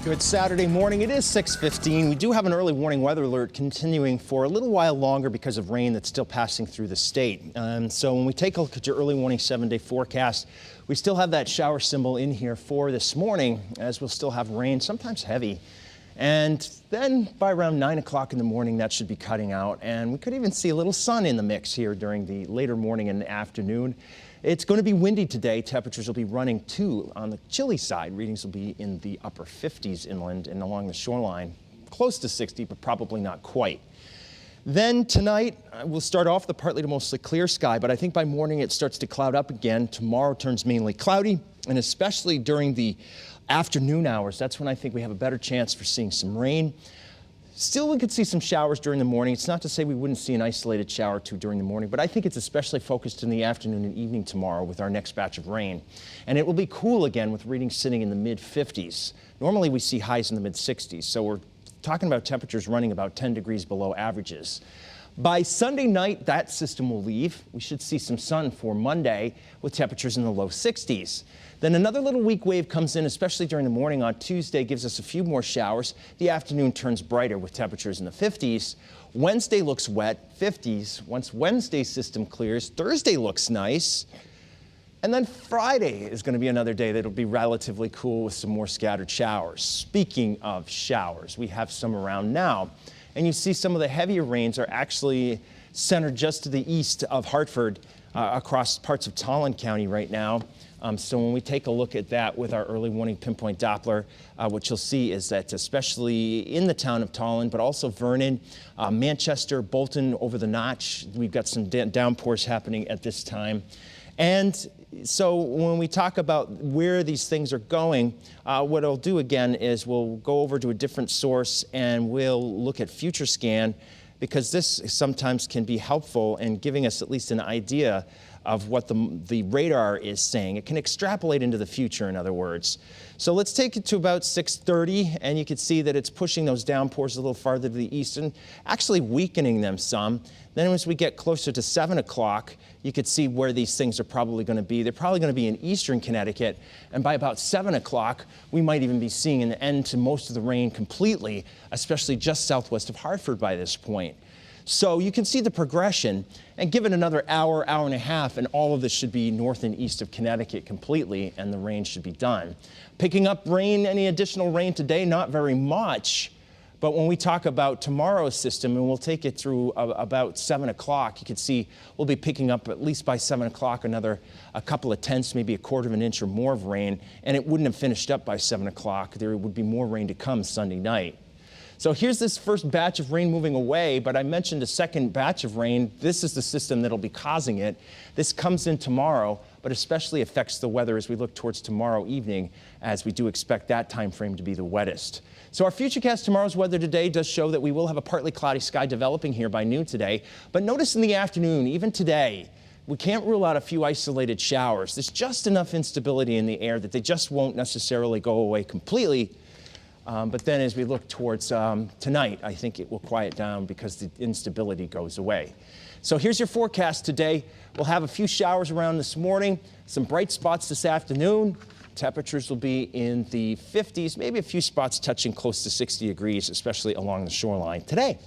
Good Saturday morning. It is 6:15. We do have an early warning weather alert continuing for a little while longer because of rain that's still passing through the state. So when we take a look at your early warning 7-day forecast, we still have that shower symbol in here for this morning, as we'll still have rain, sometimes heavy. And then by around 9 o'clock in the morning, that should be cutting out. And we could even see a little sun in the mix here during the later morning and afternoon. It's going to be windy today. Temperatures will be running too on the chilly side. Readings will be in the upper 50s inland and along the shoreline, close to 60, but probably not quite. Then tonight, we'll start off the partly to mostly clear sky, but I think by morning it starts to cloud up again. Tomorrow turns mainly cloudy, and especially during the afternoon hours, that's when I think we have a better chance for seeing some rain. Still, we could see some showers during the morning. It's not to say we wouldn't see an isolated shower or two during the morning, but I think it's especially focused in the afternoon and evening tomorrow with our next batch of rain. And it will be cool again with readings sitting in the mid-50s. Normally we see highs in the mid-60s, so we're talking about temperatures running about 10 degrees below averages. By Sunday night, that system will leave. We should see some sun for Monday with temperatures in the low 60s. Then another little weak wave comes in, especially during the morning on Tuesday, gives us a few more showers. The afternoon turns brighter with temperatures in the 50s. Wednesday looks wet, 50s. Once Wednesday's system clears, Thursday looks nice. And then Friday is going to be another day that'll be relatively cool with some more scattered showers. Speaking of showers, we have some around now. And you see some of the heavier rains are actually centered just to the east of Hartford across parts of Tolland County right now. So when we take a look at that with our early warning pinpoint Doppler, what you'll see is that especially in the town of Tolland, but also Vernon, Manchester, Bolton over the notch, we've got some downpours happening at this time. And so when we talk about where these things are going, what I'll do again is we'll go over to a different source and we'll look at Future Scan, because this sometimes can be helpful in giving us at least an idea of what the radar is saying. It can extrapolate into the future, in other words. So let's take it to about 6:30, and you can see that it's pushing those downpours a little farther to the east and actually weakening them some. Then as we get closer to 7 o'clock, you could see where these things are probably going to be. They're probably going to be in eastern Connecticut, and by about 7 o'clock, we might even be seeing an end to most of the rain completely, especially just southwest of Hartford by this point. So you can see the progression, and give it another hour, hour and a half, and all of this should be north and east of Connecticut completely, and the rain should be done. Picking up rain, any additional rain today, not very much. But when we talk about tomorrow's system, and we'll take it through about 7 o'clock, you can see we'll be picking up at least by 7 o'clock a couple of tenths, maybe a quarter of an inch or more of rain, and it wouldn't have finished up by 7 o'clock. There would be more rain to come Sunday night. So here's this first batch of rain moving away, but I mentioned a second batch of rain. This is the system that'll be causing it. This comes in tomorrow, but especially affects the weather as we look towards tomorrow evening, as we do expect that time frame to be the wettest. So our Futurecast tomorrow's weather today does show that we will have a partly cloudy sky developing here by noon today, but notice in the afternoon, even today, we can't rule out a few isolated showers. There's just enough instability in the air that they just won't necessarily go away completely. But then as we look towards tonight, I think it will quiet down because the instability goes away. So here's your forecast today. We'll have a few showers around this morning, some bright spots this afternoon. Temperatures will be in the 50s, maybe a few spots touching close to 60 degrees, especially along the shoreline today.